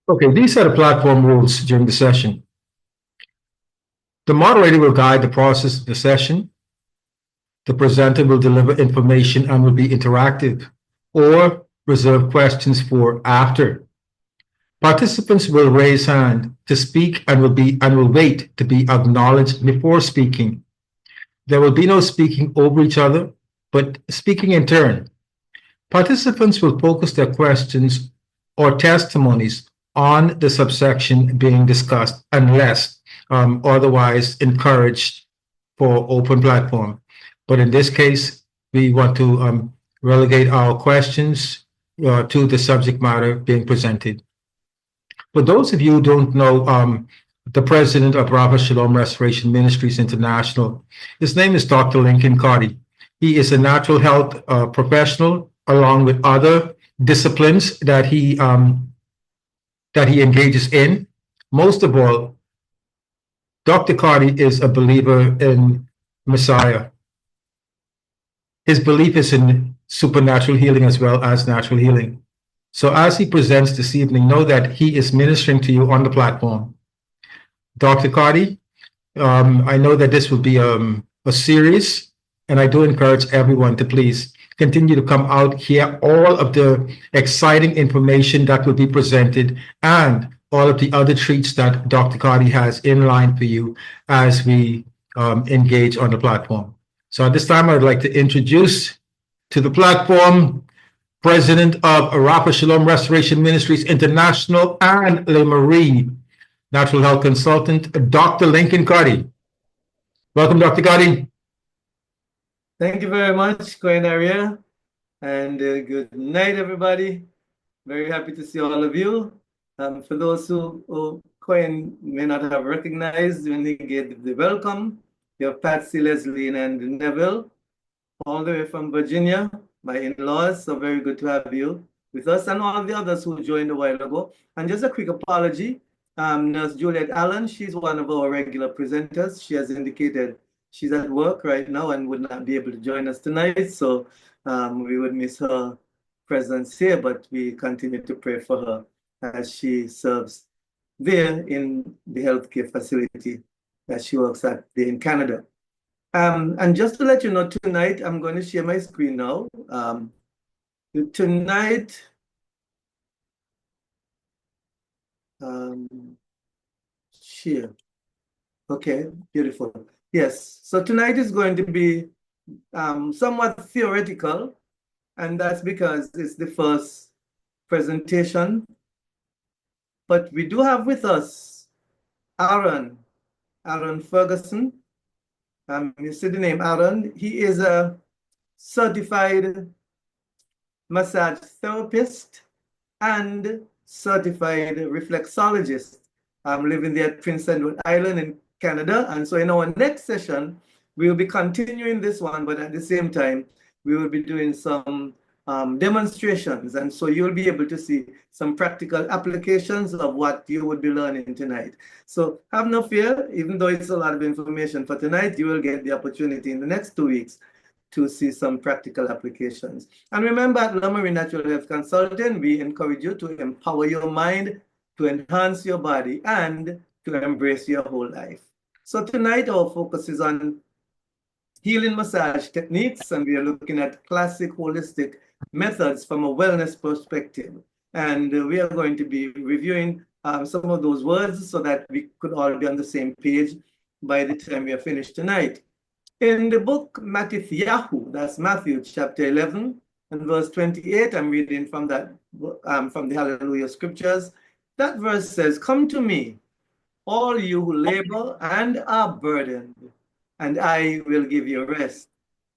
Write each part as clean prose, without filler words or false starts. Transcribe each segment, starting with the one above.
Okay, these are the platform rules during the session. The moderator will guide the process of the session. The presenter will deliver information and will be interactive or reserve questions for after. Participants will raise hand to speak and will wait to be acknowledged before speaking. There will be no speaking over each other, but speaking in turn. Participants will focus their questions or testimonies on the subsection being discussed unless otherwise encouraged for open platform. But in this case, we want to relegate our questions to the subject matter being presented. For those of you who don't know, the president of Rafa Shalom Restoration Ministries International, his name is Dr. Lincoln Carty. He is a natural health professional, along with other disciplines that he engages in. Most of all, Dr. Carty is a believer in Messiah. His belief is in supernatural healing as well as natural healing. So as he presents this evening, know that he is ministering to you on the platform. Dr. Carty, I know that this will be a series, and I do encourage everyone to please continue to come out, hear all of the exciting information that will be presented and all of the other treats that Dr. Carty has in line for you as we engage on the platform. So at this time, I'd like to introduce to the platform President of Rafa Shalom Restoration Ministries International and Le Marie Natural Health Consultant, Dr. Lincoln Carty. Welcome, Dr. Carty. Thank you very much, Queen Aria, and good night, everybody. Very happy to see all of you. For those who Queen may not have recognized when he gave the welcome, you have Patsy, Leslie, and Neville, all the way from Virginia, my in-laws. So very good to have you with us, and all the others who joined a while ago. And just a quick apology. Nurse Juliet Allen, she's one of our regular presenters. She has indicated she's at work right now and would not be able to join us tonight. So we would miss her presence here, but we continue to pray for her as she serves there in the healthcare facility that she works at there in Canada. And just to let you know, tonight, I'm going to share my screen now. Tonight, share. Okay, beautiful. Yes, so tonight is going to be somewhat theoretical, and that's because it's the first presentation. But we do have with us Aaron Ferguson. You see the name Aaron. He is a certified massage therapist and certified reflexologist. I'm living there at Prince Edward Island in Canada. And so in our next session, we will be continuing this one, but at the same time, we will be doing some demonstrations. And so you'll be able to see some practical applications of what you would be learning tonight. So have no fear, even though it's a lot of information for tonight, you will get the opportunity in the next 2 weeks to see some practical applications. And remember, at Le Marie Natural Health Consultant, we encourage you to empower your mind, to enhance your body, and to embrace your whole life. So tonight, our focus is on healing massage techniques, and we are looking at classic holistic methods from a wellness perspective. And we are going to be reviewing some of those words so that we could all be on the same page by the time we are finished tonight. In the book Matthew, that's Matthew chapter 11 and verse 28, I'm reading from that from the Hallelujah Scriptures. That verse says, "Come to me, all you who labor and are burdened, and I will give you rest."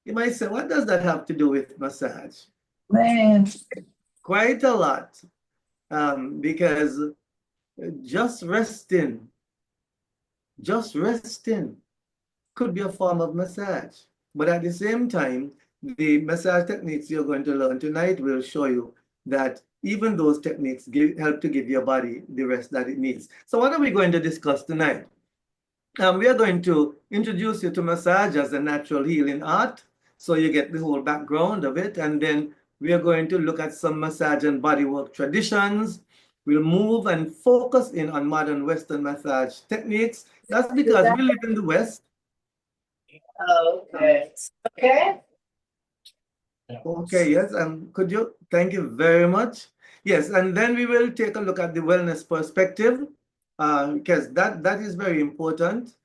You might say, what does that have to do with massage? Man. Quite a lot, because just resting could be a form of massage. But at the same time, the massage techniques you're going to learn tonight will show you that even those techniques help to give your body the rest that it needs. So what are we going to discuss tonight? We are going to introduce you to massage as a natural healing art, so you get the whole background of it. And then we are going to look at some massage and bodywork traditions. we'll move and focus in on modern Western massage techniques. That's because we live in the West. Okay. Okay. Okay, yes, could you, thank you very much. Yes, and then we will take a look at the wellness perspective, because that is very important.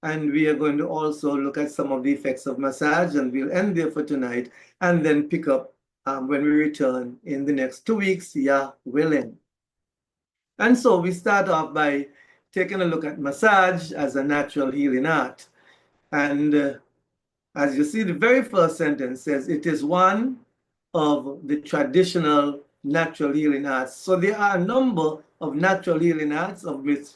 And we are going to also look at some of the effects of massage, and we'll end there for tonight, and then pick up when we return in the next 2 weeks, yeah, willing. And so we start off by taking a look at massage as a natural healing art. And as you see, the very first sentence says it is one of the traditional natural healing arts. So there are a number of natural healing arts of which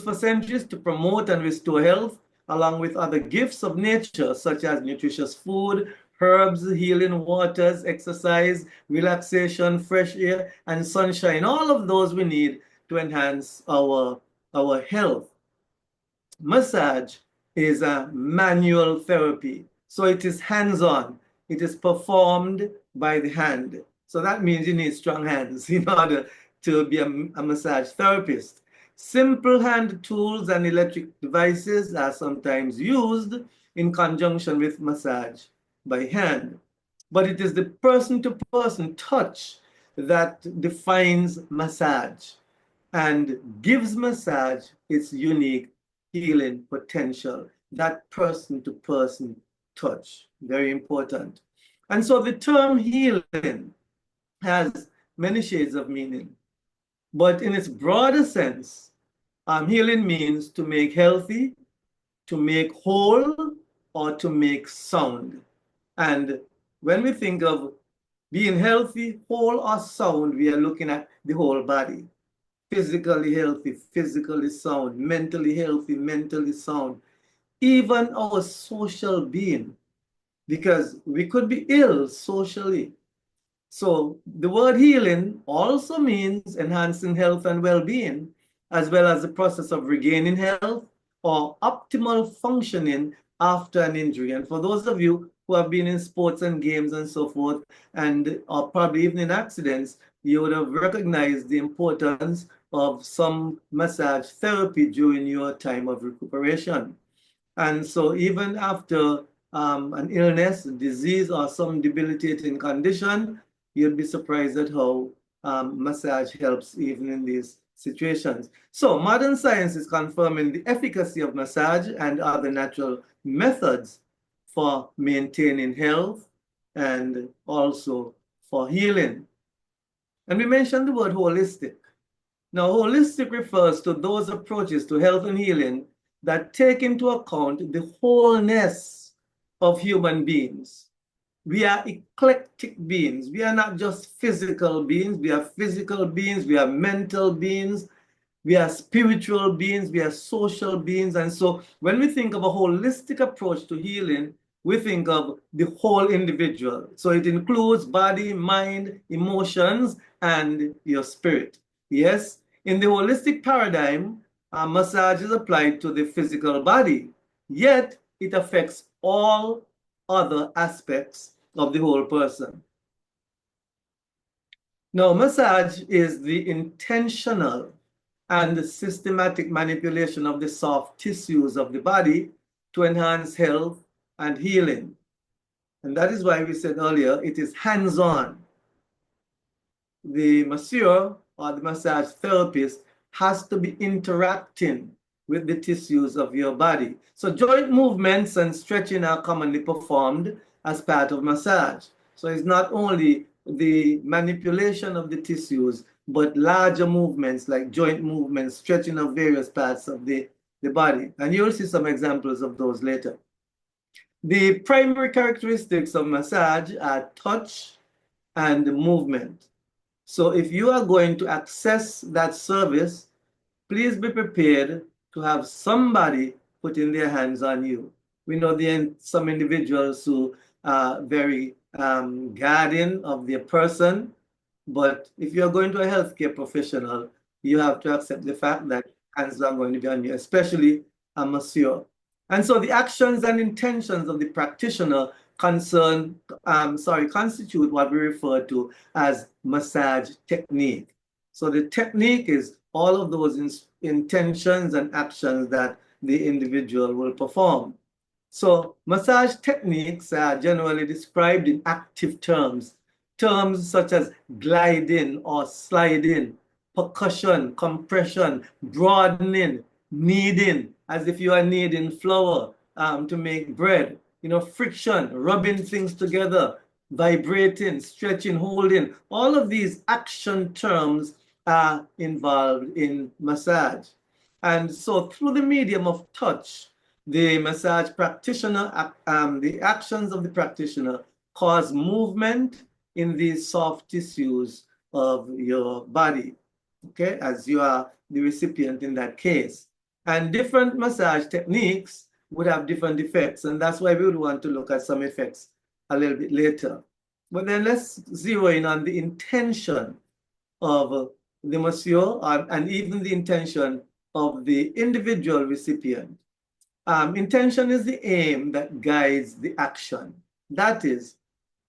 for centuries to promote and restore health, along with other gifts of nature, such as nutritious food, herbs, healing waters, exercise, relaxation, fresh air, and sunshine. All of those we need to enhance our health. Massage is a manual therapy. So it is hands-on. It is performed by the hand. So that means you need strong hands in order to be a massage therapist. Simple hand tools and electric devices are sometimes used in conjunction with massage by hand. But it is the person-to-person touch that defines massage and gives massage its unique healing potential, that person-to-person touch, very important. And so the term healing has many shades of meaning, but in its broader sense, healing means to make healthy, to make whole, or to make sound. And when we think of being healthy, whole, or sound, we are looking at the whole body. Physically healthy, physically sound, mentally healthy, mentally sound, even our social being, because we could be ill socially. So the word healing also means enhancing health and well-being, as well as the process of regaining health or optimal functioning after an injury. And for those of you who have been in sports and games and so forth, and or probably even in accidents, you would have recognized the importance of some massage therapy during your time of recuperation. And so even after an illness, disease, or some debilitating condition, you'll be surprised at how massage helps even in these situations. So modern science is confirming the efficacy of massage and other natural methods for maintaining health and also for healing. And we mentioned the word holistic. Now, holistic refers to those approaches to health and healing that take into account the wholeness of human beings. We are eclectic beings. We are not just physical beings. We are physical beings. We are mental beings. We are spiritual beings. We are social beings. And so when we think of a holistic approach to healing, we think of the whole individual. So it includes body, mind, emotions, and your spirit. Yes, in the holistic paradigm, massage is applied to the physical body, yet it affects all other aspects of the whole person. Now, massage is the intentional and systematic manipulation of the soft tissues of the body to enhance health and healing. And that is why we said earlier, it is hands-on. The masseur or the massage therapist has to be interacting with the tissues of your body. So joint movements and stretching are commonly performed as part of massage. So it's not only the manipulation of the tissues, but larger movements like joint movements, stretching of various parts of the body. And you'll see some examples of those later. The primary characteristics of massage are touch and movement. So if you are going to access that service, please be prepared to have somebody putting their hands on you. We know there are some individuals who are very guardian of their person, but if you're going to a healthcare professional, you have to accept the fact that hands are going to be on you, especially a masseur. And so the actions and intentions of the practitioner constitute what we refer to as massage technique. So the technique is all of those intentions and actions that the individual will perform. So massage techniques are generally described in active terms, terms such as gliding or sliding, percussion, compression, broadening, kneading, as if you are kneading flour to make bread, friction, rubbing things together, vibrating, stretching, holding. All of these action terms are involved in massage. And so through the medium of touch, the massage practitioner, the actions of the practitioner cause movement in the soft tissues of your body, okay, as you are the recipient in that case. And different massage techniques would have different effects, and that's why we would want to look at some effects a little bit later. But then let's zero in on the intention of the masseur and even the intention of the individual recipient. Intention is the aim that guides the action. That is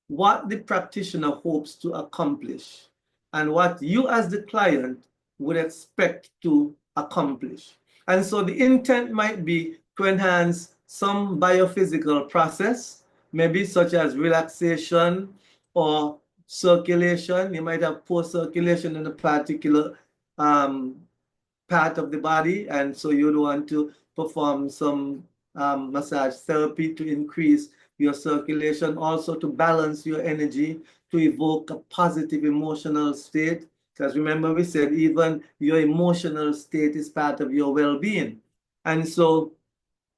what the practitioner hopes to accomplish and what you as the client would expect to accomplish. And so the intent might be to enhance some biophysical process, maybe such as relaxation or circulation. You might have poor circulation in a particular part of the body, and so you'd want to perform some massage therapy to increase your circulation, also to balance your energy, to evoke a positive emotional state. Because remember, we said even your emotional state is part of your well-being. And so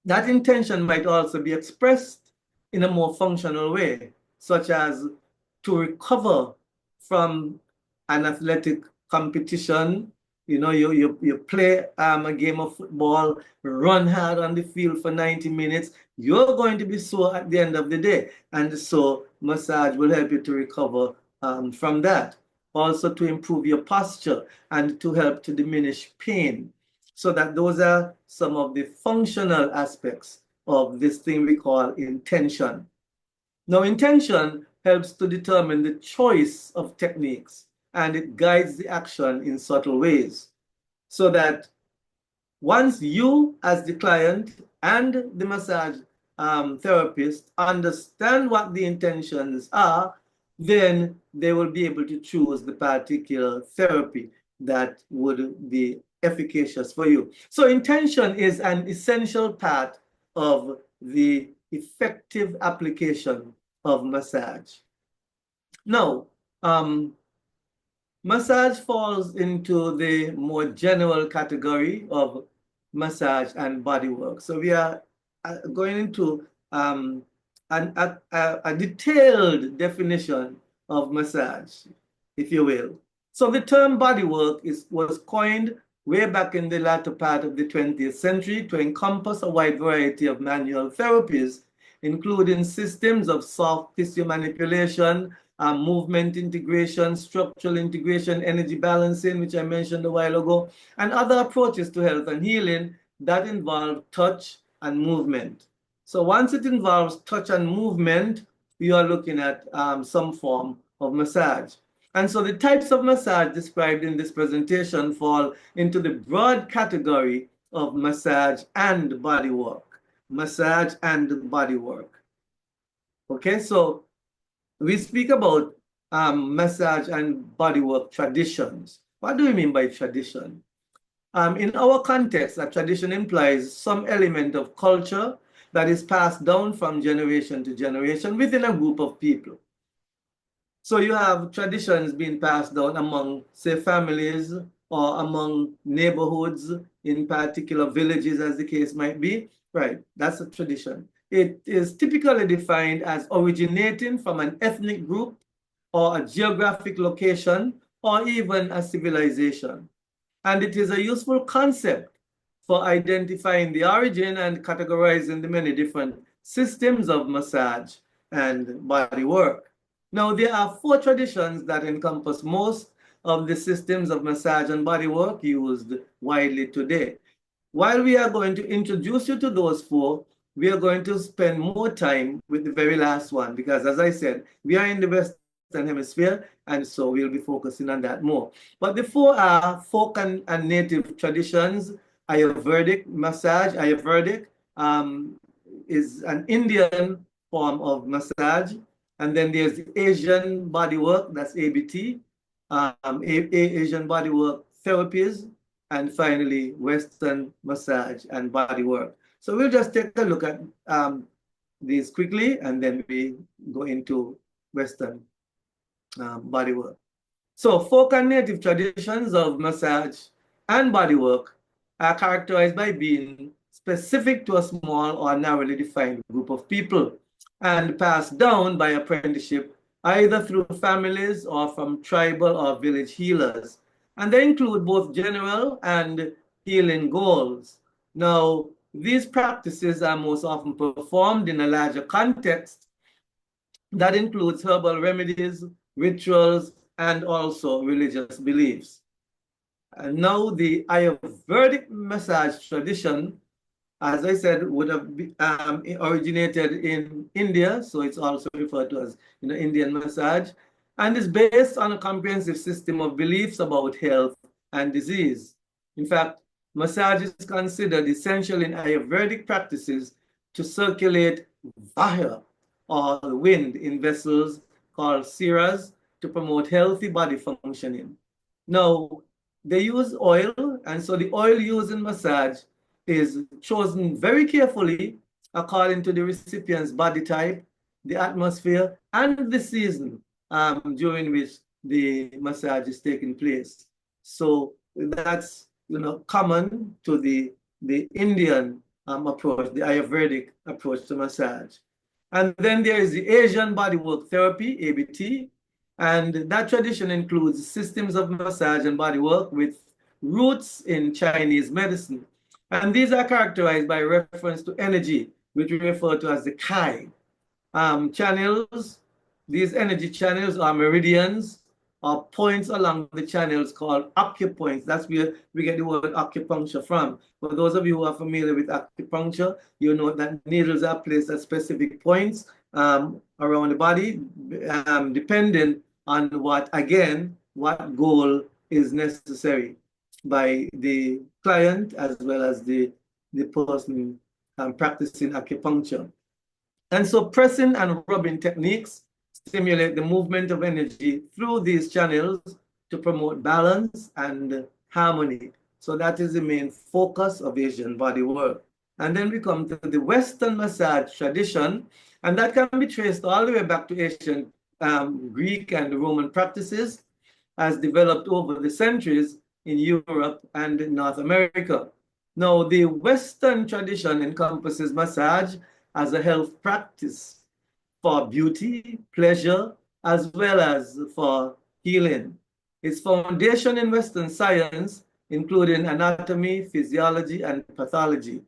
that intention might also be expressed in a more functional way, such as to recover from an athletic competition. You play a game of football, run hard on the field for 90 minutes, you're going to be sore at the end of the day. And so massage will help you to recover from that. Also to improve your posture and to help to diminish pain. So that those are some of the functional aspects of this thing we call intention. Now, intention helps to determine the choice of techniques, and it guides the action in subtle ways, so that once you as the client and the massage therapist understand what the intentions are, then they will be able to choose the particular therapy that would be efficacious for you. So intention is an essential part of the effective application of massage. Now, massage falls into the more general category of massage and bodywork. So we are going into a detailed definition of massage, if you will. So the term bodywork was coined way back in the latter part of the 20th century to encompass a wide variety of manual therapies, including systems of soft tissue manipulation, movement integration, structural integration, energy balancing, which I mentioned a while ago, and other approaches to health and healing that involve touch and movement. So once it involves touch and movement, you are looking at some form of massage. And so the types of massage described in this presentation fall into the broad category of massage and bodywork. Massage and bodywork. Okay, so we speak about massage and bodywork traditions. What do we mean by tradition? In our context, a tradition implies some element of culture that is passed down from generation to generation within a group of people. So you have traditions being passed down among, say, families or among neighborhoods, in particular villages, as the case might be. Right, that's a tradition. It is typically defined as originating from an ethnic group or a geographic location or even a civilization. And it is a useful concept for identifying the origin and categorizing the many different systems of massage and body work. Now, there are 4 traditions that encompass most of the systems of massage and body work used widely today. While we are going to introduce you to those 4, we are going to spend more time with the very last one because, as I said, we are in the Western Hemisphere, and so we'll be focusing on that more. But the four are folk and native traditions. Ayurvedic massage. Ayurvedic is an Indian form of massage. And then there's Asian bodywork, that's ABT, Asian bodywork therapies, and finally, Western massage and bodywork. So we'll just take a look at these quickly, and then we go into Western bodywork. So folk and native traditions of massage and bodywork are characterized by being specific to a small or narrowly defined group of people and passed down by apprenticeship either through families or from tribal or village healers. And they include both general and healing goals. Now, these practices are most often performed in a larger context that includes herbal remedies, rituals, and also religious beliefs. And now the Ayurvedic massage tradition, as I said, would have originated in India, so it's also referred to as Indian massage, and is based on a comprehensive system of beliefs about health and disease. In fact, massage is considered essential in Ayurvedic practices to circulate vaya, or the wind, in vessels called siras to promote healthy body functioning. Now, they use oil, and so the oil used in massage is chosen very carefully according to the recipient's body type, the atmosphere, and the season during which the massage is taking place. So that's common to the Indian approach, the Ayurvedic approach to massage. And then there is the Asian bodywork therapy, ABT, and that tradition includes systems of massage and bodywork with roots in Chinese medicine. And these are characterized by reference to energy, which we refer to as the Kai. Channels, these energy channels are meridians, or points along the channels called acupoints. That's where we get the word acupuncture from. For those of you who are familiar with acupuncture, you know that needles are placed at specific points around the body, depending on what goal is necessary by the client as well as the person practicing acupuncture. And so pressing and rubbing techniques stimulate the movement of energy through these channels to promote balance and harmony. So that is the main focus of Asian body work. And then we come to the Western massage tradition, and that can be traced all the way back to ancient Greek and Roman practices as developed over the centuries in Europe and in North America. Now, the Western tradition encompasses massage as a health practice for beauty, pleasure, as well as for healing. Its foundation in Western science, including anatomy, physiology, and pathology.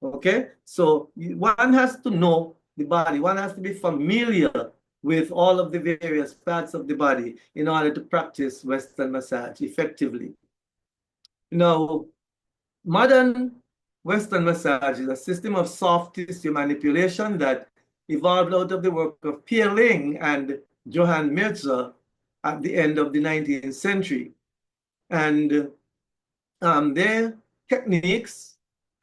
Okay, so one has to know the body, one has to be familiar with all of the various parts of the body in order to practice Western massage effectively. Now, modern Western massage is a system of soft tissue manipulation that evolved out of the work of Pierre Ling and Johann Mirza at the end of the 19th century. And their techniques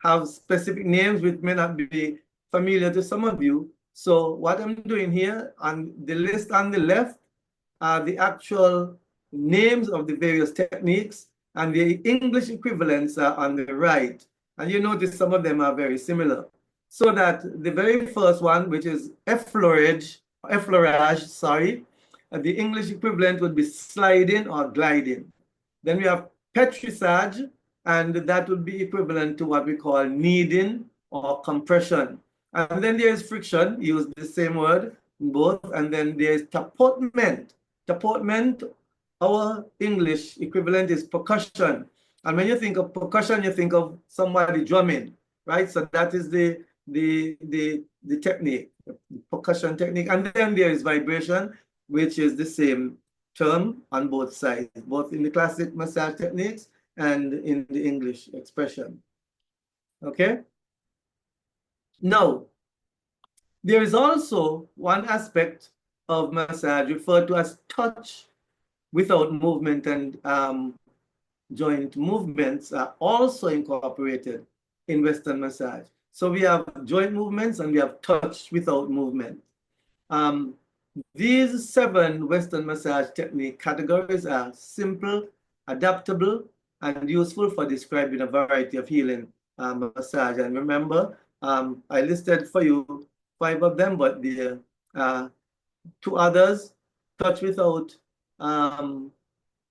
have specific names which may not be familiar to some of you. So what I'm doing here on the list on the left are the actual names of the various techniques, and the English equivalents are on the right. And you notice some of them are very similar. So that the very first one, which is effleurage, the English equivalent would be sliding or gliding. Then we have petrissage, and that would be equivalent to what we call kneading or compression. And then there is friction, use the same word in both. And then there is tapotement. Tapotement, our English equivalent is percussion. And when you think of percussion, you think of somebody drumming, right? So that is the technique, the percussion technique. And then there is vibration, which is the same term on both sides, both in the classic massage techniques and in the English expression. Okay? Now, there is also one aspect of massage referred to as touch without movement, and joint movements are also incorporated in Western massage. So we have joint movements and we have touch without movement. These 7 Western massage technique categories are simple, adaptable, and useful for describing a variety of healing massage. And remember, I listed for you 5 of them, but the 2 others, touch without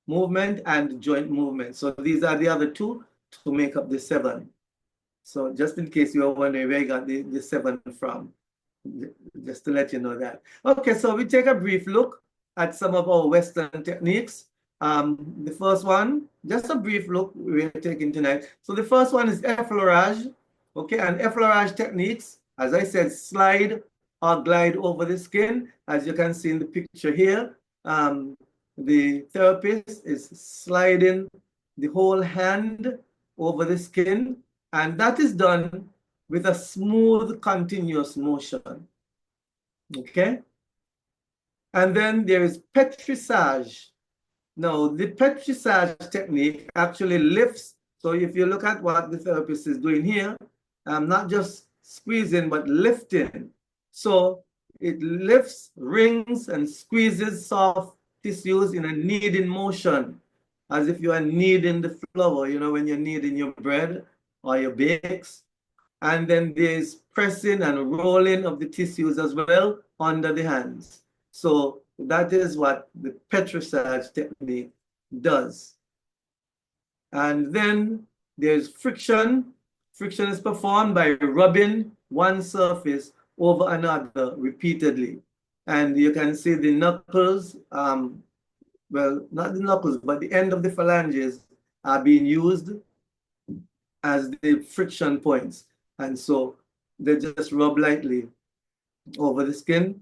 movement and joint movement. So these are the other 2 to make up the 7. So just in case you are wondering where you got the 7 from, just to let you know that. Okay, so we take a brief look at some of our Western techniques. The first one, just a brief look we're taking tonight. So the first one is effleurage. Okay, and effleurage techniques, as I said, slide or glide over the skin. As you can see in the picture here, the therapist is sliding the whole hand over the skin, and that is done with a smooth, continuous motion. Okay? And then there is petrissage. Now, the petrissage technique actually lifts. So if you look at what the therapist is doing here, not just squeezing, but lifting. So it lifts, wrings, and squeezes soft tissues in a kneading motion, as if you are kneading the flour, you know, when you're kneading your bread or your bakes. And then there's pressing and rolling of the tissues as well under the hands. So that is what the petrissage technique does. And then there's friction. Friction is performed by rubbing one surface over another repeatedly. And you can see the knuckles, well, not the knuckles, but the end of the phalanges are being used as the friction points. And so they just rub lightly over the skin,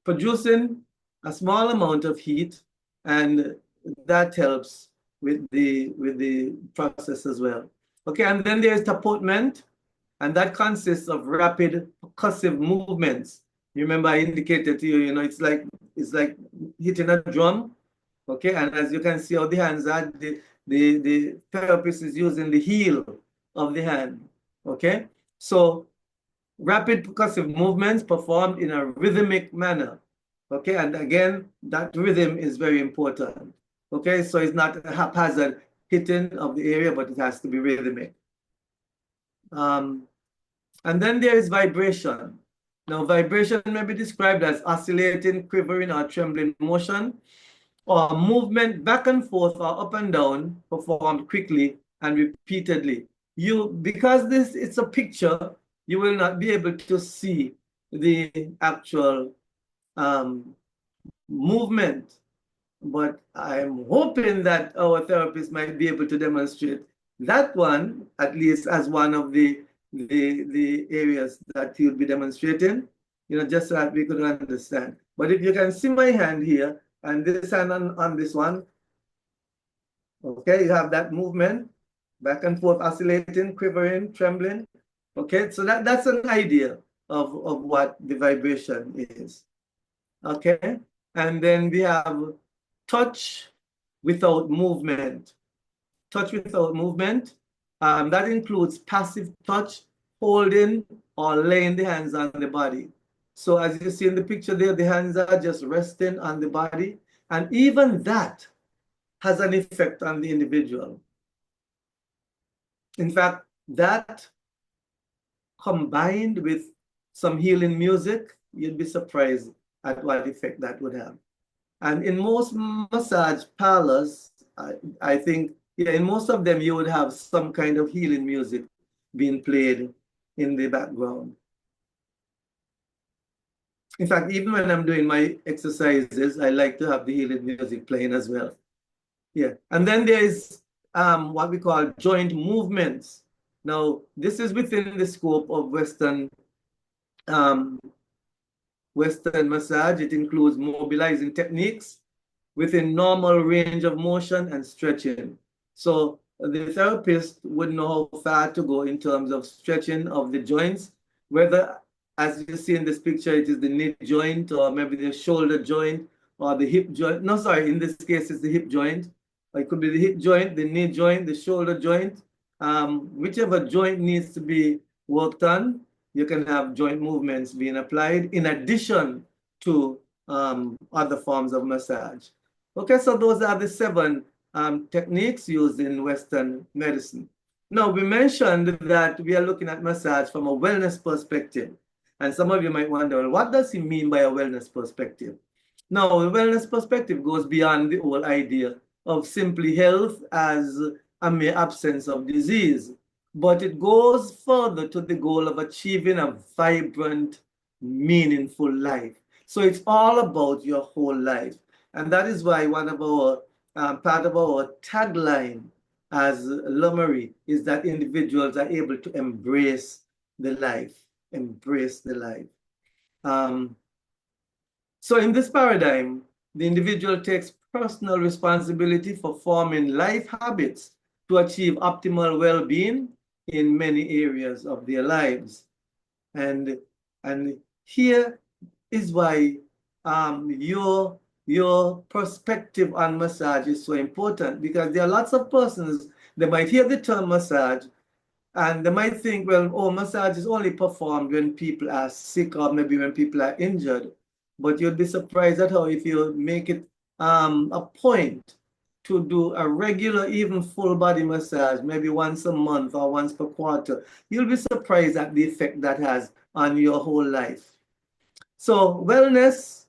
producing a small amount of heat, and that helps with the process as well. Okay, and then there's tapotement, and that consists of rapid percussive movements. You remember I indicated to you, you know, it's like hitting a drum. Okay, and as you can see how the hands are, the therapist is using the heel of the hand. Okay, so rapid percussive movements performed in a rhythmic manner. Okay, and again, that rhythm is very important. Okay, so it's not a haphazard hitting of the area, but it has to be rhythmic. And then there is vibration. Now, vibration may be described as oscillating, quivering, or trembling motion, or movement back and forth or up and down performed quickly and repeatedly. Because it's a picture, you will not be able to see the actual movement, but I'm hoping that our therapist might be able to demonstrate that one, at least as one of the areas that he'll be demonstrating, you know, just so that we could understand. But if you can see my hand here, and this hand on this one, okay, you have that movement, back and forth, oscillating, quivering, trembling. Okay, so that's an idea of what the vibration is. Okay, and then we have touch without movement. Touch without movement, that includes passive touch, holding or laying the hands on the body. So as you see in the picture there, the hands are just resting on the body, and even that has an effect on the individual. In fact, that combined with some healing music, you'd be surprised at what effect that would have. And in most massage parlors, I think, yeah, in most of them, you would have some kind of healing music being played in the background. In fact, even when I'm doing my exercises, I like to have the healing music playing as well. Yeah, and then there is what we call joint movements. Now, this is within the scope of Western massage. It includes mobilizing techniques within normal range of motion and stretching. So the therapist would know how far to go in terms of stretching of the joints whether, as you see in this picture, it is the knee joint or maybe the shoulder joint or the hip joint. No, sorry, in this case, it's the hip joint. Or it could be the hip joint, the knee joint, the shoulder joint. Whichever joint needs to be worked on, you can have joint movements being applied in addition to other forms of massage. Okay, so those are the 7 techniques used in Western medicine. Now, we mentioned that we are looking at massage from a wellness perspective. And some of you might wonder, well, what does he mean by a wellness perspective? Now, a wellness perspective goes beyond the whole idea of simply health as a mere absence of disease, but it goes further to the goal of achieving a vibrant, meaningful life. So it's all about your whole life. And that is why one of our part of our tagline as Lummery is that individuals are able to embrace the life, embrace the life. So in this paradigm, the individual takes personal responsibility for forming life habits to achieve optimal well-being in many areas of their lives. And here is why your perspective on massage is so important, because there are lots of persons, they might hear the term massage and they might think, well, oh, massage is only performed when people are sick or maybe when people are injured. But you'd be surprised at how if you make it a point to do a regular, even full body massage, maybe once a month or once per quarter, you'll be surprised at the effect that has on your whole life. So wellness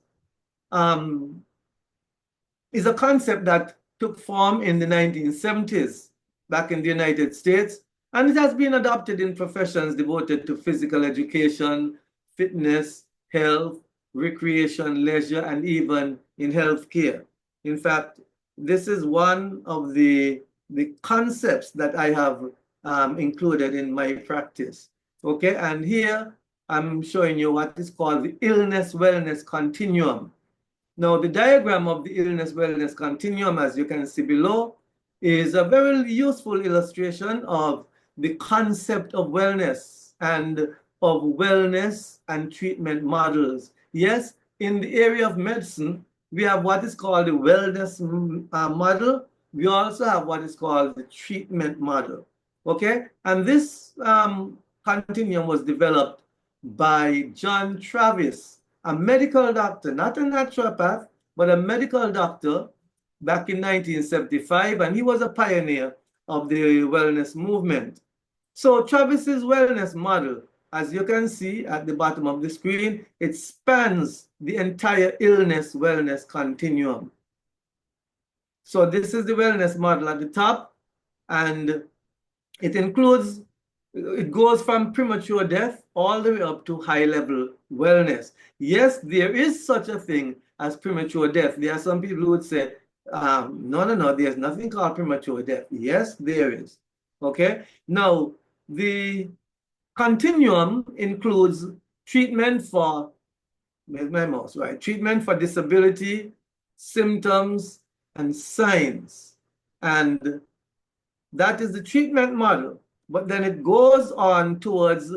is a concept that took form in the 1970s back in the United States, and it has been adopted in professions devoted to physical education, fitness, health, recreation, leisure, and even in healthcare. In fact, this is one of the concepts that I have included in my practice. Okay, and here I'm showing you what is called the illness-wellness continuum. Now, the diagram of the illness-wellness continuum, as you can see below, is a very useful illustration of the concept of wellness and of wellness and treatment models. Yes, in the area of medicine, we have what is called the wellness model. We also have what is called the treatment model. Okay, and this continuum was developed by John Travis, a medical doctor, not a naturopath, but a medical doctor back in 1975, and he was a pioneer of the wellness movement. So Travis's wellness model, as you can see at the bottom of the screen, it spans the entire illness-wellness continuum. So this is the wellness model at the top, and it goes from premature death all the way up to high-level wellness. Yes, there is such a thing as premature death. There are some people who would say, no, there's nothing called premature death. Yes, there is. Okay? Now, the continuum includes treatment for, where's my mouse, right? Treatment for disability, symptoms, and signs. And that is the treatment model. But then it goes on towards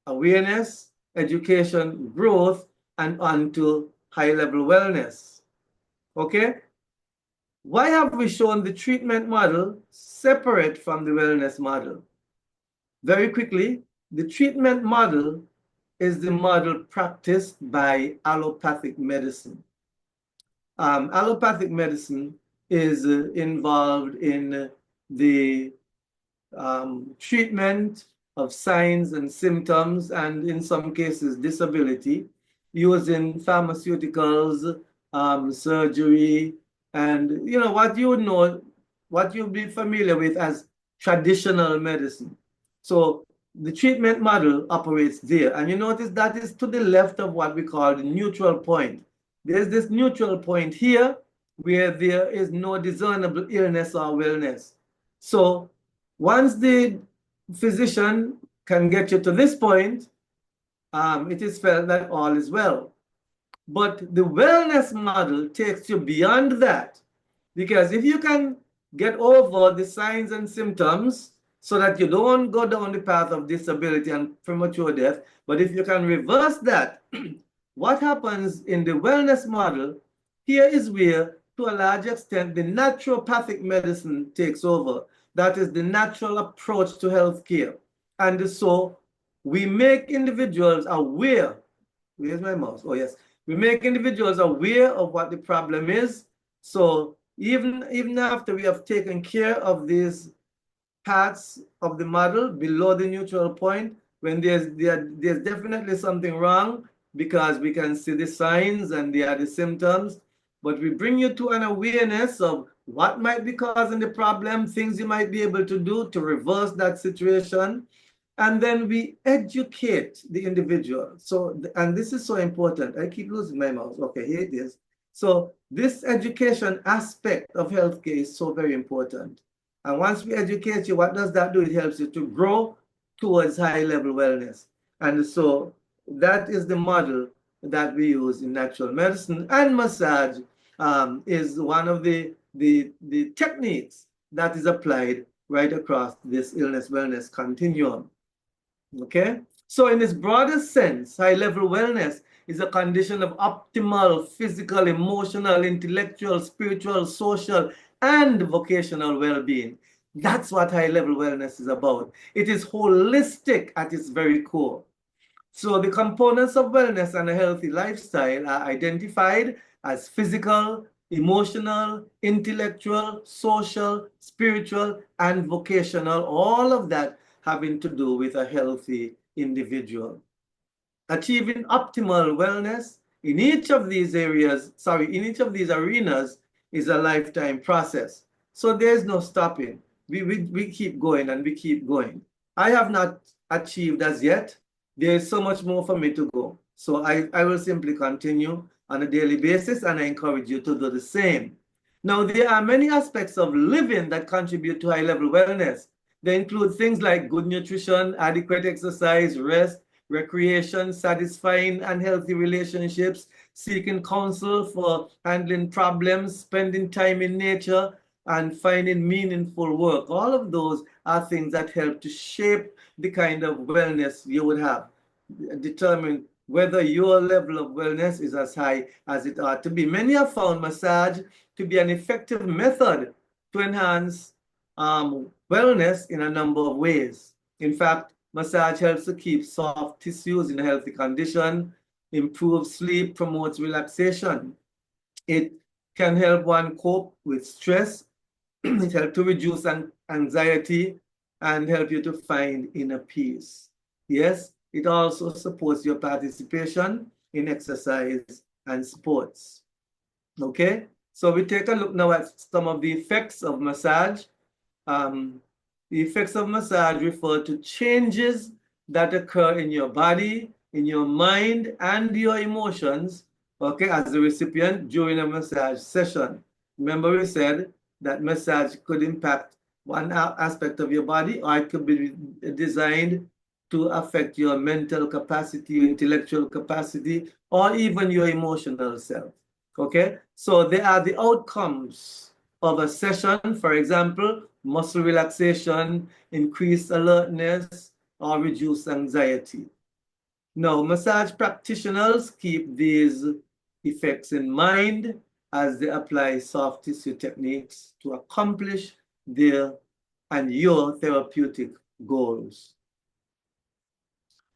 awareness, education, growth, and onto high-level wellness. Okay? Why have we shown the treatment model separate from the wellness model? Very quickly, the treatment model is the model practiced by allopathic medicine. Allopathic medicine is involved in the treatment of signs and symptoms, and in some cases disability, using pharmaceuticals, surgery, and what you'll be familiar with as traditional medicine. So the treatment model operates there, and you notice that is to the left of what we call the neutral point. There's this neutral point here where there is no discernible illness or wellness. So once the physician can get you to this point, it is felt that all is well. But the wellness model takes you beyond that, because if you can get over the signs and symptoms, so that you don't go down the path of disability and premature death. But if you can reverse that, what happens in the wellness model, here is where, to a large extent, the naturopathic medicine takes over. That is the natural approach to healthcare. And so we make individuals aware. Where's my mouse? Oh, yes. We make individuals aware of what the problem is. So even after we have taken care of these parts of the model below the neutral point, when there's definitely something wrong, because we can see the signs and there are the symptoms, but we bring you to an awareness of what might be causing the problem, things you might be able to do to reverse that situation. And then we educate the individual. So, and this is so important. I keep losing my mouse. Okay, here it is. So this education aspect of healthcare is so very important. And once we educate you, what does that do? It helps you to grow towards high-level wellness. And so that is the model that we use in natural medicine. And massage is one of the techniques that is applied right across this illness-wellness continuum. Okay? So in its broadest sense, high-level wellness is a condition of optimal physical, emotional, intellectual, spiritual, social, and vocational well-being. That's what high-level wellness is about. It is holistic at its very core. So the components of wellness and a healthy lifestyle are identified as physical, emotional, intellectual, social, spiritual, and vocational, all of that having to do with a healthy individual. Achieving optimal wellness in each of these areas, in each of these arenas is a lifetime process. So there's no stopping. We keep going and we keep going. I have not achieved as yet. There is so much more for me to go. So I will simply continue on a daily basis, and I encourage you to do the same. Now, there are many aspects of living that contribute to high-level wellness. They include things like good nutrition, adequate exercise, rest, recreation, satisfying and healthy relationships, seeking counsel for handling problems, spending time in nature, and finding meaningful work. All of those are things that help to shape the kind of wellness you would have, determine whether your level of wellness is as high as it ought to be. Many have found massage to be an effective method to enhance wellness in a number of ways. In fact, massage helps to keep soft tissues in a healthy condition, improves sleep, promotes relaxation. It can help one cope with stress. It helps to reduce anxiety and help you to find inner peace. Yes, it also supports your participation in exercise and sports. Okay, so we take a look now at some of the effects of massage. The effects of massage refer to changes that occur in your body, in your mind, and your emotions, okay, as a recipient during a massage session. Remember we said that massage could impact one aspect of your body, or it could be designed to affect your mental capacity, your intellectual capacity, or even your emotional self, okay? So there are the outcomes of a session, for example, muscle relaxation, increased alertness, or reduced anxiety. Now, massage practitioners keep these effects in mind as they apply soft tissue techniques to accomplish their and your therapeutic goals.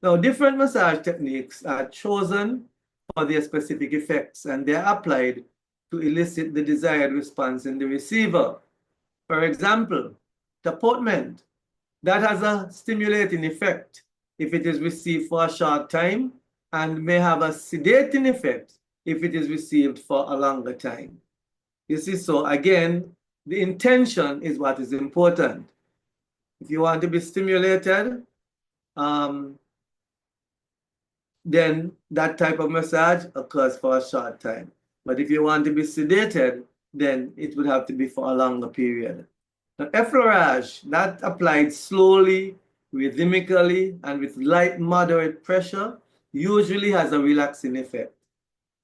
Now, different massage techniques are chosen for their specific effects, and they're applied to elicit the desired response in the receiver. For example, deportment, that has a stimulating effect if it is received for a short time, and may have a sedating effect if it is received for a longer time. You see, so again, the intention is what is important. If you want to be stimulated, then that type of massage occurs for a short time. But if you want to be sedated, then it would have to be for a longer period. Now, effleurage, that applied slowly, rhythmically, and with light, moderate pressure, usually has a relaxing effect.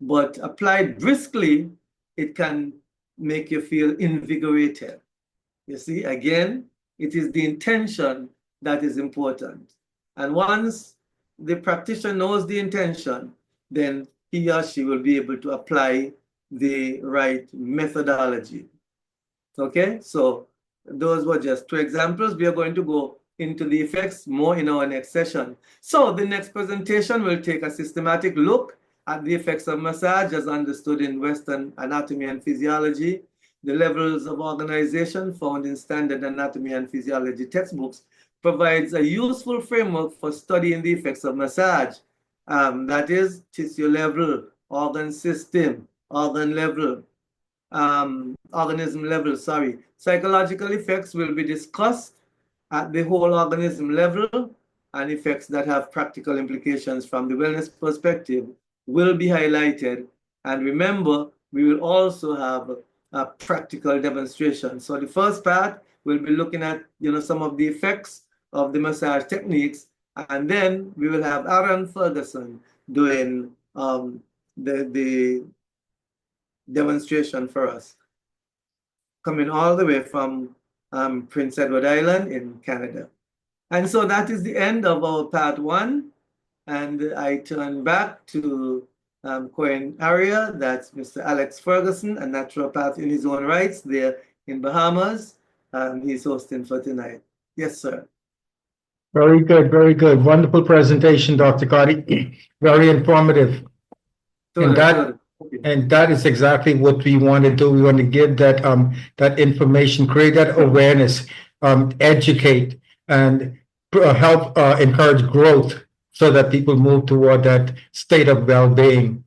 But applied briskly, it can make you feel invigorated. You see, again, It is the intention that is important. And once the practitioner knows the intention, then he or she will be able to apply the right methodology. Okay, so those were just 2 examples. We are going to go into the effects more in our next session. So the next presentation will take a systematic look at the effects of massage as understood in Western anatomy and physiology, the levels of organization found in standard anatomy and physiology textbooks provides a useful framework for studying the effects of massage. That is tissue level, organ system, organ level, organism level, sorry. Psychological effects will be discussed at the whole organism level, and effects that have practical implications from the wellness perspective will be highlighted. And remember, we will also have a practical demonstration. So the first part, we'll be looking at some of the effects of the massage techniques, and then we will have Aaron Ferguson doing the demonstration for us, coming all the way from Prince Edward Island in Canada. And so that is the end of our part 1. And I turn back to Coin area. That's Mr. Alex Ferguson, a naturopath in his own rights there in Bahamas. He's hosting for tonight. Yes, sir. Very good, very good. Wonderful presentation, Dr. Carty. Very informative. And that is exactly what we want to do. We want to give that that information, create that awareness, educate, and help encourage growth so that people move toward that state of well-being.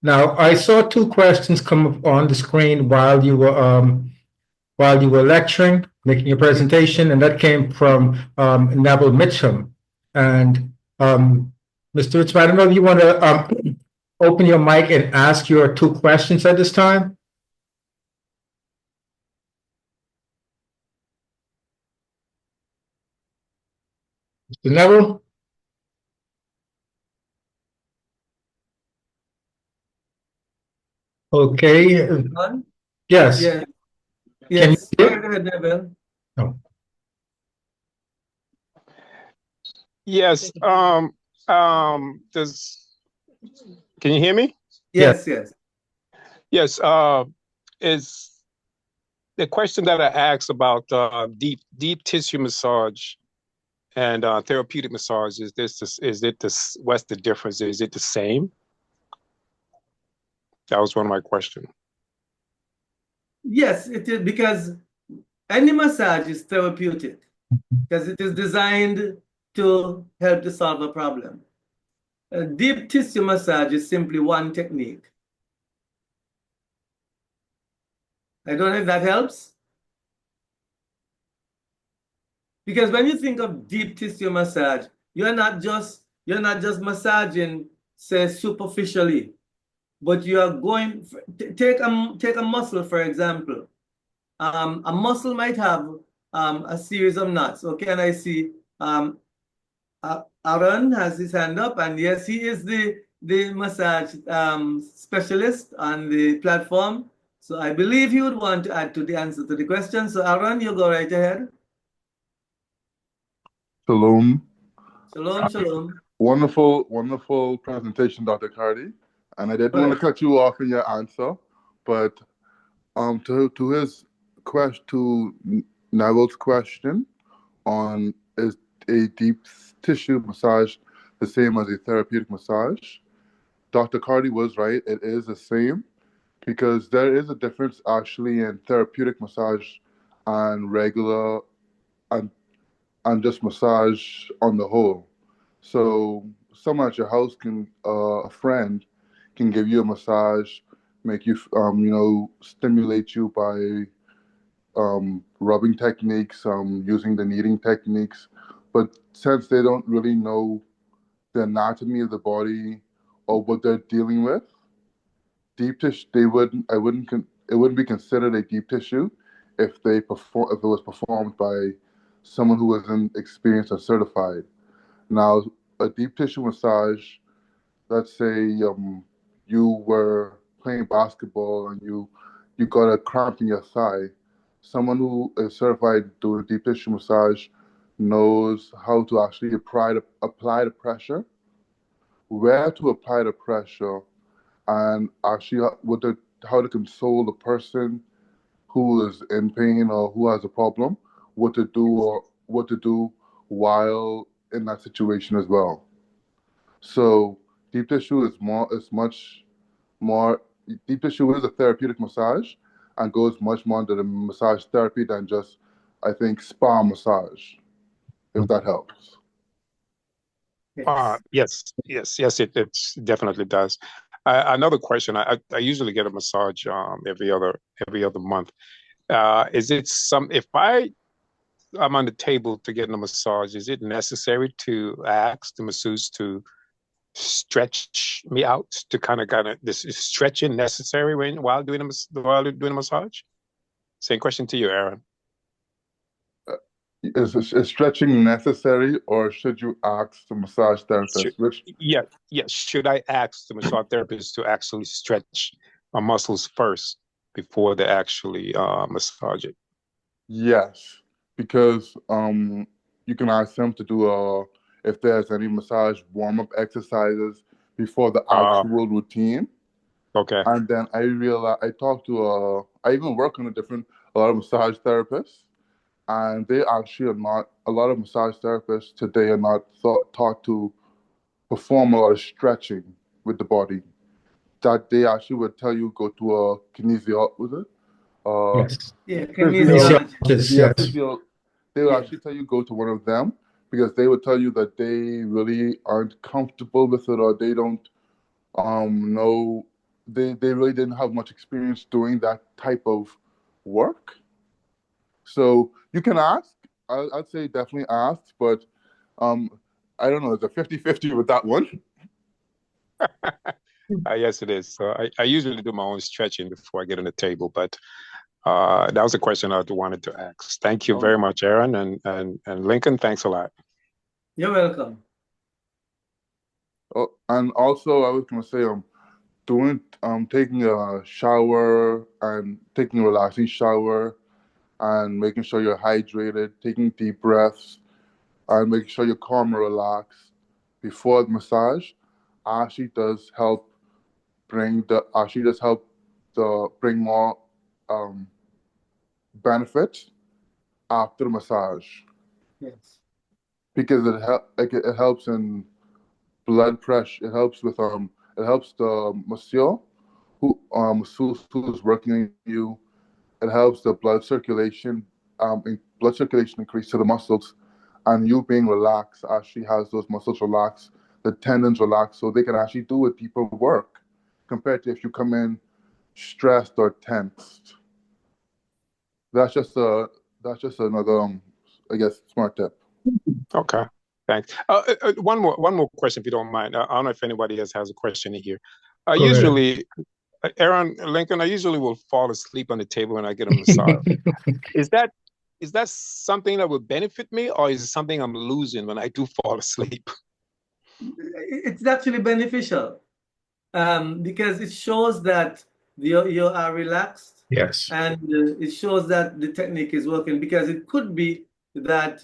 Now, I saw 2 questions come up on the screen while you were lecturing, making your presentation, and that came from Neville Mitchum. And Mr. Mitchum, I don't know if you want to open your mic and ask your 2 questions at this time. Mr. Neville? Okay. Yes. Yeah. Yes. Go ahead, Neville. Oh. Yes. Can you hear me? Yes, yes. Yes. Is the question that I asked about deep tissue massage and therapeutic massage, what's the difference? Is it the same? That was one of my questions. Yes, it is, because any massage is therapeutic because it is designed to help to solve a problem. A deep tissue massage is simply one technique. I don't know if that helps. Because when you think of deep tissue massage, you're not just massaging, say, superficially, but you are going, take a muscle, for example. A muscle might have a series of knots. Okay, and I see Aaron has his hand up, and yes, he is the massage specialist on the platform. So I believe he would want to add to the answer to the question. So Aaron, you go right ahead. Shalom. Shalom, shalom. Wonderful presentation, Dr. Carty. And I didn't want to cut you off in your answer, but to his question, to Neville's question on is a deep tissue massage the same as a therapeutic massage, Dr. Carty was right. It is the same because there is a difference actually in therapeutic massage and regular and just massage on the whole. So someone at your house can, a friend can give you a massage, make you, stimulate you by rubbing techniques, using the kneading techniques. But since they don't really know the anatomy of the body or what they're dealing with, deep tissue, it wouldn't be considered a deep tissue if it was performed by someone who wasn't experienced or certified. Now, a deep tissue massage, let's say you were playing basketball and you got a cramp in your thigh. someone who is certified doing deep tissue massage knows how to actually apply the pressure, where to apply the pressure, and actually how to console the person who is in pain or who has a problem, what to do while in that situation as well. So deep tissue is much more. Deep tissue is a therapeutic massage and goes much more into the massage therapy than just, I think, spa massage, if that helps. Yes. Yes, it definitely does. Another question. I usually get a massage every other month. Is it if I'm on the table to get a massage, is it necessary to ask the masseuse to stretch me out to kind of this is stretching necessary while doing a massage? Same question to you, Aaron. Is stretching necessary, or should you ask the massage therapist? Yes. Should I ask the massage therapist to actually stretch my muscles first before they actually massage it? Yes, because you can ask them to do if there's any massage warm-up exercises before the actual routine. Okay. And then I realized I even work on a lot of massage therapists, and they actually are not, a lot of massage therapists today are not taught to perform a lot of stretching with the body. That they actually would tell you go to a kinesiologist. Yes. Yeah, Kinesiologist, they will actually tell you go to one of them, because they would tell you that they really aren't comfortable with it, or they don't know, they really didn't have much experience doing that type of work. So you can ask. I'd say definitely ask, but I don't know, it's a 50-50 with that one. Yes, it is. So I usually do my own stretching before I get on the table, but that was a question I wanted to ask. Thank you very much, Aaron, and Lincoln. Thanks a lot. You're welcome. Oh, and also I was going to say, taking a shower and taking a relaxing shower and making sure you're hydrated, taking deep breaths, and making sure you're calm and relaxed before the massage actually does help bring more benefits after the massage. Yes. Because it helps in blood pressure. It helps the masseuse who's working on you. It helps the blood circulation increase to the muscles, and you being relaxed actually has those muscles relaxed, the tendons relaxed, so they can actually do a deeper work compared to if you come in stressed or tensed. That's just another I guess smart tip. Okay, thanks. One more question, if you don't mind. I don't know if anybody else has a question in here. Usually, Aaron, Lincoln, I usually will fall asleep on the table when I get a massage. Is that something that would benefit me, or is it something I'm losing when I do fall asleep? It's actually beneficial, because it shows that you are relaxed. Yes. And it shows that the technique is working, because it could be that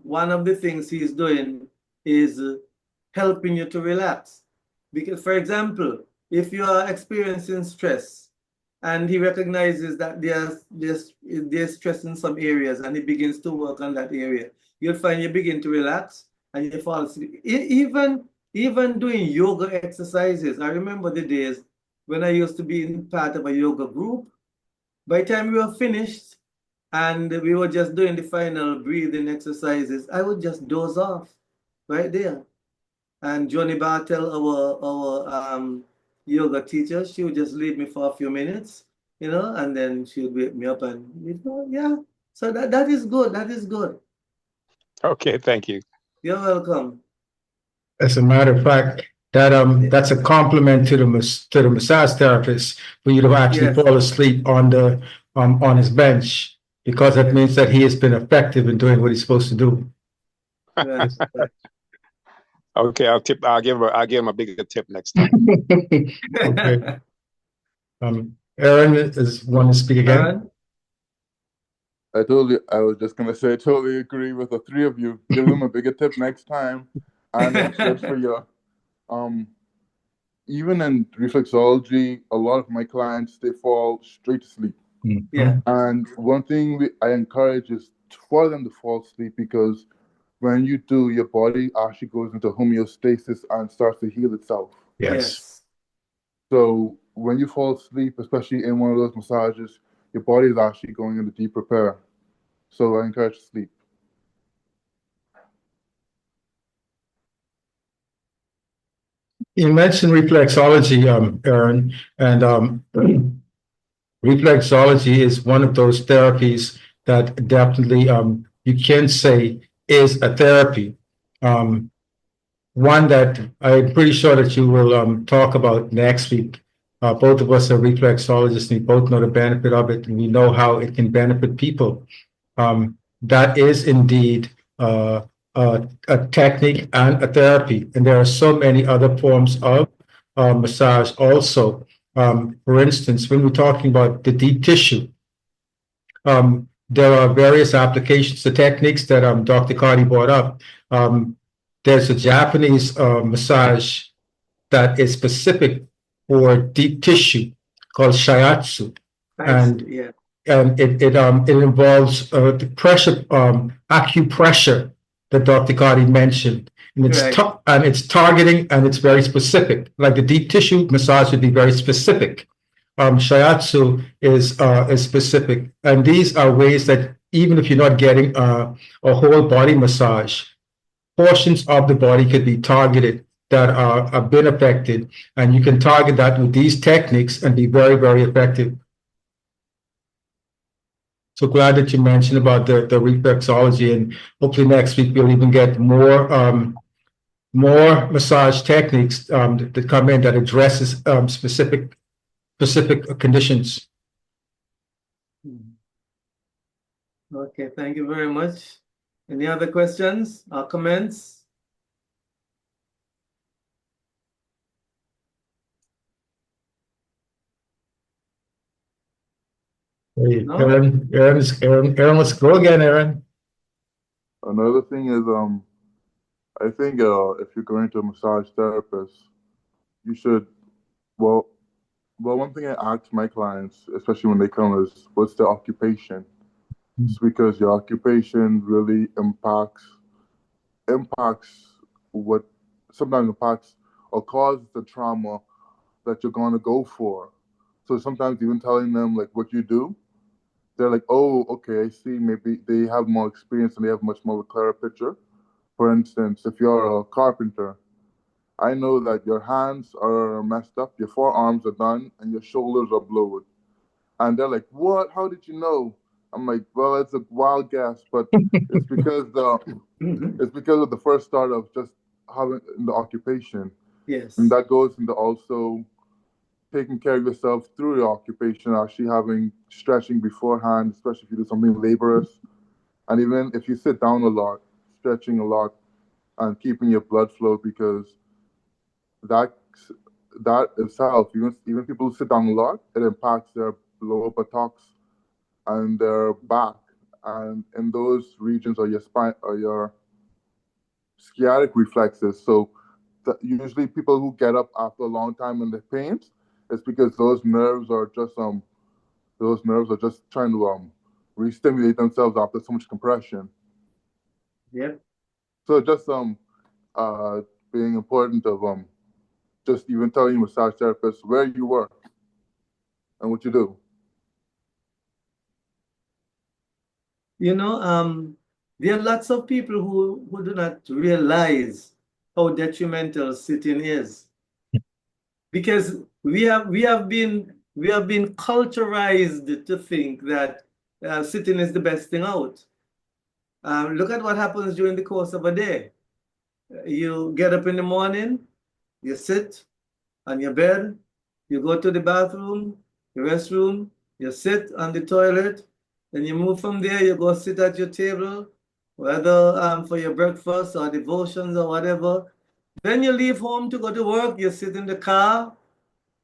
one of the things he's doing is helping you to relax. Because, for example, if you are experiencing stress and he recognizes that there's stress in some areas and he begins to work on that area, you'll find you begin to relax and you fall asleep. Even doing yoga exercises. I remember the days when I used to be in part of a yoga group. By the time we were finished and we were just doing the final breathing exercises, I would just doze off right there. And Johnny Bartel, our yoga teacher, she would just leave me for a few minutes, and then she would wake me up and, yeah. So that is good. That is good. Okay, thank you. You're welcome. As a matter of fact, that's a compliment to the massage therapist for you to actually fall asleep on his bench, because that means that he has been effective in doing what he's supposed to do. Yes. Okay, I'll give him a bigger tip next time. Okay. Aaron is one to speak again. Aaron? I was just gonna say, I totally agree with the three of you. Give them a bigger tip next time, and it's good for you. Even in reflexology, a lot of my clients, they fall straight to sleep. Yeah. And one thing I encourage is for them to fall asleep, because when you do, your body actually goes into homeostasis and starts to heal itself. Yes. So when you fall asleep, especially in one of those massages, your body is actually going into deep repair. So I encourage sleep. You mentioned reflexology, Aaron, and reflexology is one of those therapies that definitely you can say is a therapy. One that I'm pretty sure that you will talk about next week. Both of us are reflexologists, and we both know the benefit of it, and we know how it can benefit people. That is indeed a technique and a therapy, and there are so many other forms of massage also. For instance, when we're talking about the deep tissue, there are various applications, the techniques that Dr. Carty brought up. There's a Japanese massage that is specific for deep tissue called shiatsu, and Yeah. it involves the pressure, acupressure that Dr. Carty mentioned, and it's targeting, and it's very specific. Like the deep tissue massage would be very specific. Shiatsu is specific, and these are ways that even if you're not getting a whole body massage, portions of the body could be targeted that have been affected, and you can target that with these techniques and be very, very effective. So glad that you mentioned about the reflexology, and hopefully next week we'll even get more massage techniques that come in that addresses specific conditions. Okay, thank you very much. Any other questions or comments? Hey, No? Aaron, let's go again, Aaron. Another thing is, I think if you're going to a massage therapist, you should, well, one thing I ask my clients, especially when they come, is what's their occupation? It's because your occupation really impacts what sometimes impacts or causes the trauma that you're going to go for. So sometimes even telling them like what you do, they're like, oh, okay, I see. Maybe they have more experience and they have much more of a clearer picture. For instance, if you're a carpenter, I know that your hands are messed up, your forearms are done, and your shoulders are blowed. And they're like, what? How did you know? I'm like, well, it's a wild guess, but it's because of the first start of just having the occupation. Yes. And that goes into also taking care of yourself through your occupation, actually having stretching beforehand, especially if you do something laborious. And even if you sit down a lot, stretching a lot and keeping your blood flow, because that itself, even people who sit down a lot, it impacts their lower buttocks and their back. And in those regions are your spine or your sciatic reflexes. So usually people who get up after a long time in the pain, it's because those nerves are just trying to re-stimulate themselves after so much compression. Yep. So just being important of just even telling massage therapists where you work and what you do. You know, there are lots of people who do not realize how detrimental sitting is, because we have been culturalized to think that sitting is the best thing out. Look at what happens during the course of a day. You get up in the morning, you sit on your bed, you go to the bathroom, the restroom, you sit on the toilet, then you move from there, you go sit at your table, whether for your breakfast or devotions or whatever. Then you leave home to go to work, you sit in the car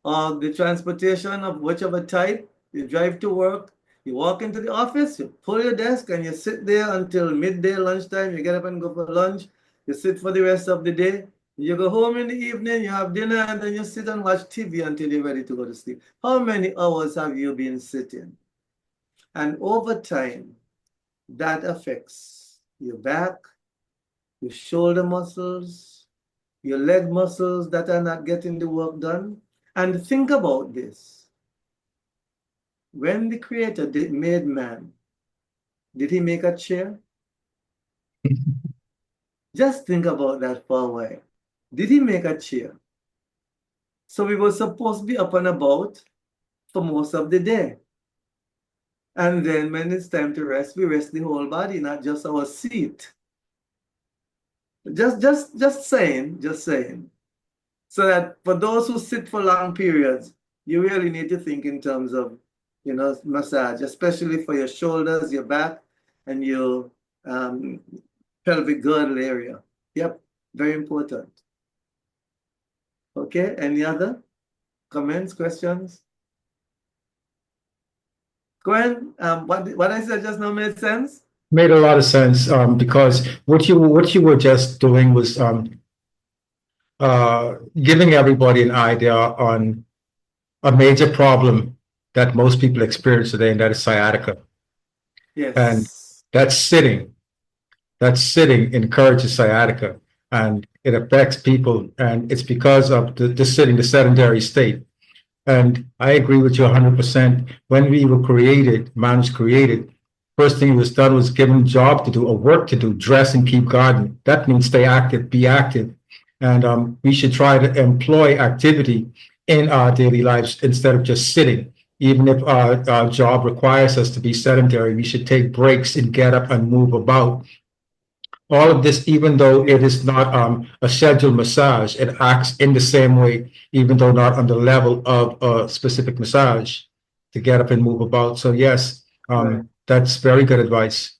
or the transportation of whichever type, you drive to work, You walk into the office, you pull your desk, and you sit there until midday lunchtime. You get up and go for lunch. You sit for the rest of the day. You go home in the evening, you have dinner, and then you sit and watch TV until you're ready to go to sleep. How many hours have you been sitting? And over time, that affects your back, your shoulder muscles, your leg muscles that are not getting the work done. And think about this. When the Creator made man, did he make a chair? Just think about that for a while. Did he make a chair? So we were supposed to be up and about for most of the day. And then when it's time to rest, we rest the whole body, not just our seat. Just saying. So that for those who sit for long periods, you really need to think in terms of, massage, especially for your shoulders, your back, and your pelvic girdle area. Yep, very important. Okay, any other comments, questions? Go ahead. What I said just now made sense? Made a lot of sense, because what you were just doing was giving everybody an idea on a major problem that most people experience today, and that is sciatica. Yes. And that's sitting. Encourages sciatica, and it affects people, and it's because of the sitting, the sedentary state. And I agree with you 100%. When we were created, man was created, first thing was done was given a job to do, a work to do, dress and keep garden. That means stay active, be active. And we should try to employ activity in our daily lives instead of just sitting. Even if our job requires us to be sedentary, we should take breaks and get up and move about. All of this, even though it is not a scheduled massage, it acts in the same way, even though not on the level of a specific massage, to get up and move about. So yes, Right. that's very good advice.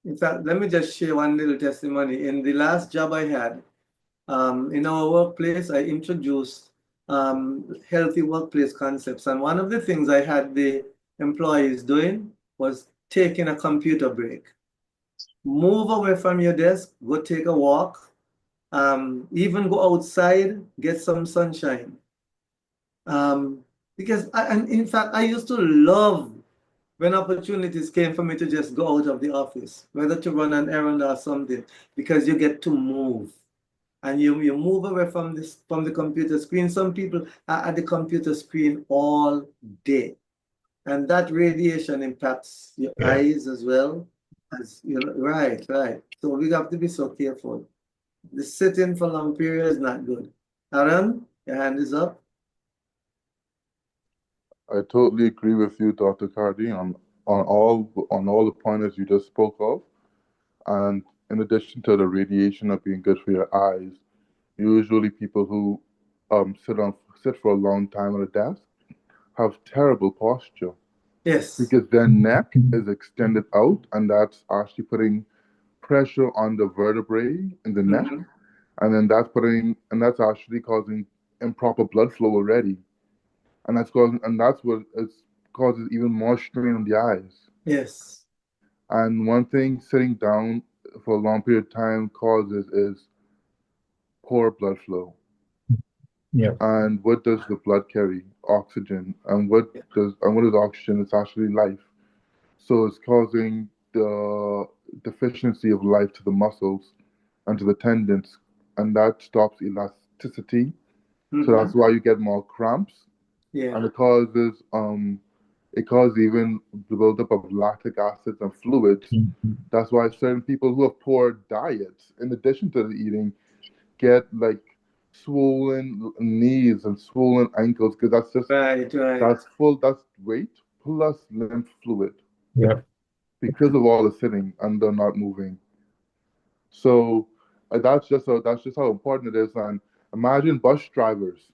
In fact, let me just share one little testimony. In the last job I had, in our workplace, I introduced healthy workplace concepts. And one of the things I had the employees doing was taking a computer break. Move away from your desk, go take a walk, even go outside, get some sunshine. Because and in fact, I used to love when opportunities came for me to just go out of the office, whether to run an errand or something, because you get to move. And you move away from the computer screen. Some people are at the computer screen all day. And that radiation impacts your eyes as well. Right. So we have to be so careful. The sitting for long periods is not good. Aaron, your hand is up. I totally agree with you, Dr. Carty, on all the pointers you just spoke of. And in addition to the radiation of being good for your eyes, usually people who sit for a long time at a desk have terrible posture. Yes. Because their neck is extended out, and that's actually putting pressure on the vertebrae in the neck, and then that's actually causing improper blood flow already, and that's what causes even more strain on the eyes. Yes. And one thing sitting down for a long period of time causes is poor blood flow. Yeah. And what does the blood carry? Oxygen. And what is oxygen? It's actually life. So it's causing the deficiency of life to the muscles and to the tendons, and that stops elasticity. So that's why you get more cramps. Yeah. And it causes even the buildup of lactic acids and fluids. That's why certain people who have poor diets, in addition to the eating, get like swollen knees and swollen ankles, because that's just that's weight plus lymph fluid. Yeah. Because of all the sitting and the not moving. So that's just how important it is. And imagine bus drivers.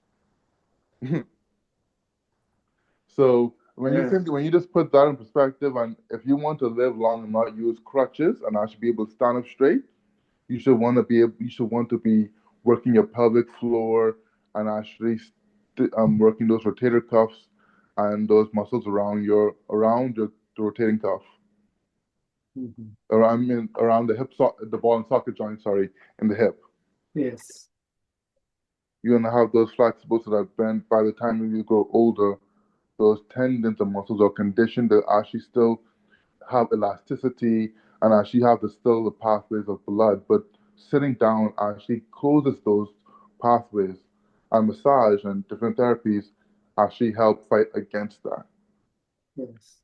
So when you just put that in perspective, and if you want to live long and not use crutches and actually be able to stand up straight, you should want to be working your pelvic floor and actually working those rotator cuffs and those muscles around the rotating cuff, Mhm. around the the ball and socket joint, sorry, in the hip. Yes. You're gonna have those flexible so that by the time you grow older, those tendons and muscles are conditioned to actually still have elasticity and actually have still the pathways of blood. But sitting down actually closes those pathways, and massage and different therapies actually help fight against that. Yes.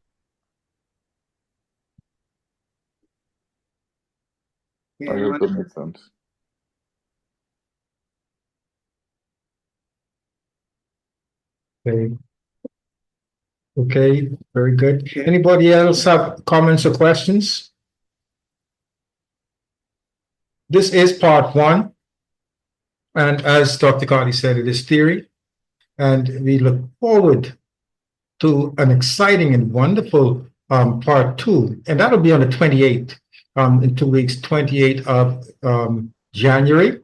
I Yeah. hope that makes sense. Okay. Okay, very good. Okay. Anybody else have comments or questions? This is part one. And as Dr. Carty said, it is theory. And we look forward to an exciting and wonderful part two. And that'll be on the 28th, in 2 weeks, 28th of January,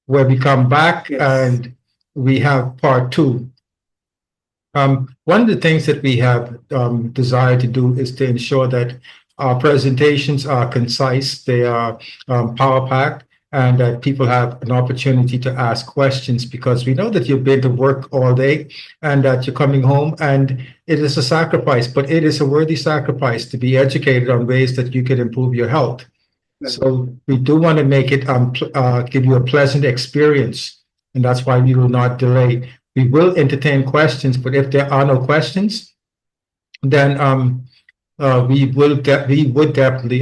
where we come back Yes. and we have part two. One of the things that we have desired to do is to ensure that our presentations are concise, they are power packed, and that people have an opportunity to ask questions, because we know that you've been to work all day and that you're coming home, and it is a sacrifice, but it is a worthy sacrifice to be educated on ways that you can improve your health. So we do want to make it give you a pleasant experience, and that's why we will not delay. We will entertain questions, but if there are no questions, then we would definitely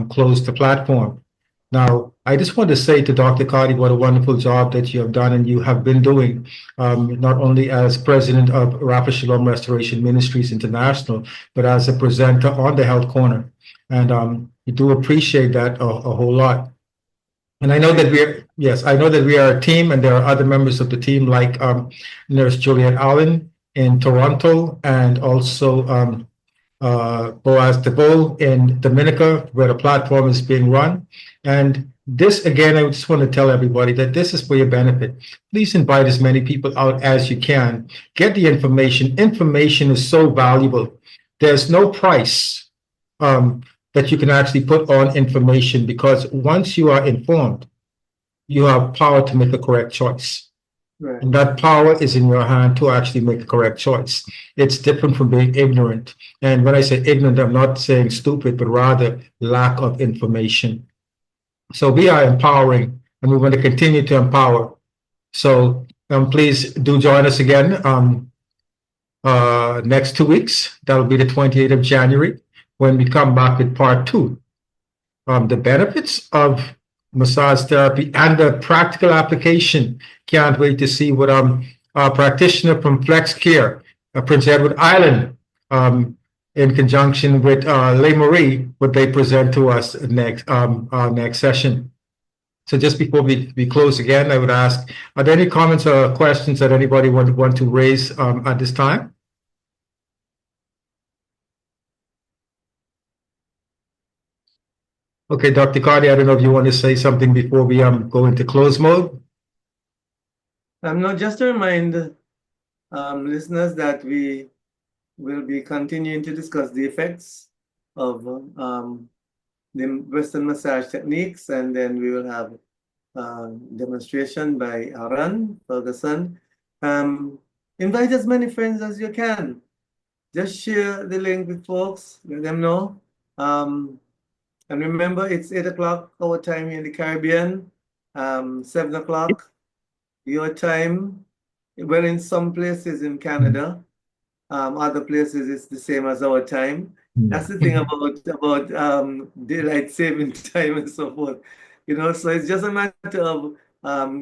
close the platform. Now, I just want to say to Dr. Carty, what a wonderful job that you have done and you have been doing, not only as president of Rapha Shalom Restoration Ministries International, but as a presenter on the Health Corner. And we do appreciate that a whole lot. And I know that I know that we are a team, and there are other members of the team like Nurse Juliet Allen in Toronto, and also Boaz DeVoe in Dominica, where the platform is being run. And this, again, I just want to tell everybody that this is for your benefit. Please invite as many people out as you can. Get the information. Information is so valuable. There's no price that you can actually put on information, because once you are informed, you have power to make a correct choice. Right. And that power is in your hand to actually make a correct choice. It's different from being ignorant. And when I say ignorant, I'm not saying stupid, but rather lack of information. So we are empowering, and we want to continue to empower. So please do join us again next 2 weeks. That'll be the 28th of January, when we come back with part two. The benefits of massage therapy and the practical application. Can't wait to see what our practitioner from Flex Care, Prince Edward Island, in conjunction with Leigh Marie, what they present to us next next session. So just before we close again, I would ask, are there any comments or questions that anybody want to raise at this time? Okay, Dr. Carty, I don't know if you want to say something before we go into close mode. No, just to remind listeners that we will be continuing to discuss the effects of the Western massage techniques, and then we will have demonstration by Aaron Ferguson. Invite as many friends as you can. Just share the link with folks, let them know. And remember, it's 8 o'clock our time here in the Caribbean, 7 o'clock your time. Well, in some places in Canada, other places it's the same as our time. That's the thing about daylight saving time and so forth. You know, so it's just a matter of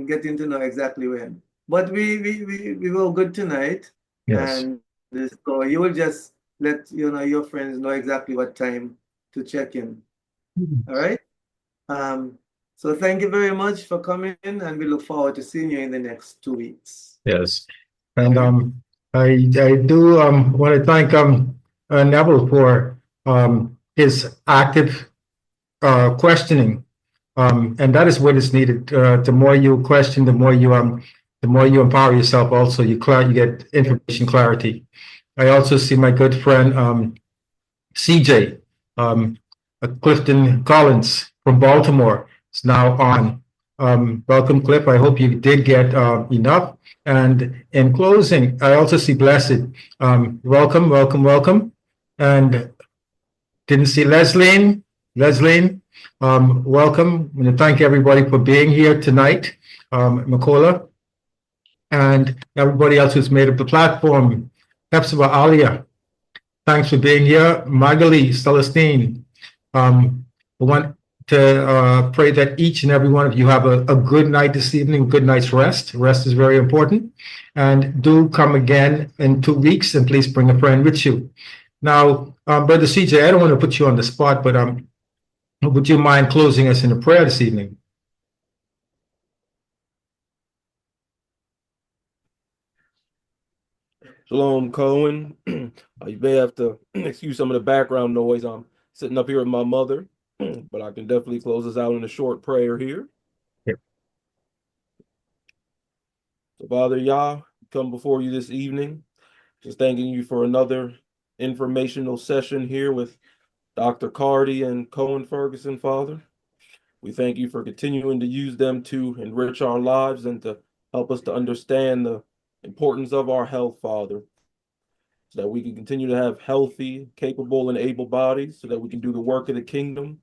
getting to know exactly when. But we were good tonight. Yes. And so you will just let your friends know exactly what time to check in. All right. So thank you very much for coming, and we look forward to seeing you in the next 2 weeks. Yes. And I do want to thank Neville for his active questioning. And that is what is needed. The more you question, the more you empower yourself. Also, you get information clarity. I also see my good friend CJ Clifton Collins from Baltimore is now on. Welcome, Cliff. I hope you did get enough. And in closing, I also see Blessed. Welcome, welcome, welcome. And didn't see Leslie. Welcome. I want to thank everybody for being here tonight. Makola and everybody else who's made up the platform. Hepzibah Alia, thanks for being here. Magali Celestine. I want to pray that each and every one of you have a good night this evening, good night's rest. Rest is very important. And do come again in 2 weeks, and please bring a friend with you. Now, Brother CJ, I don't want to put you on the spot, but would you mind closing us in a prayer this evening? Shalom, Cohen. You may have to excuse some of the background noise. I'm sitting up here with my mother, but I can definitely close us out in a short prayer here. Yep. So, Father Yah, come before you this evening, just thanking you for another informational session here with Dr. Carty and Cohen Ferguson, Father. We thank you for continuing to use them to enrich our lives and to help us to understand the importance of our health, Father, so that we can continue to have healthy, capable, and able bodies, so that we can do the work of the kingdom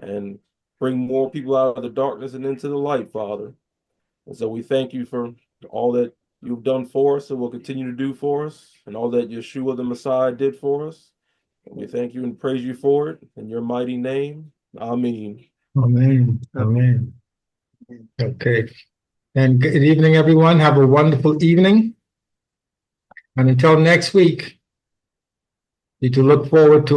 and bring more people out of the darkness and into the light, Father. And so we thank you for all that you've done for us and will continue to do for us, and all that Yeshua the Messiah did for us. And we thank you and praise you for it. In your mighty name, Amen. Amen. Amen. Okay. And good evening, everyone. Have a wonderful evening. And until next week, you do look forward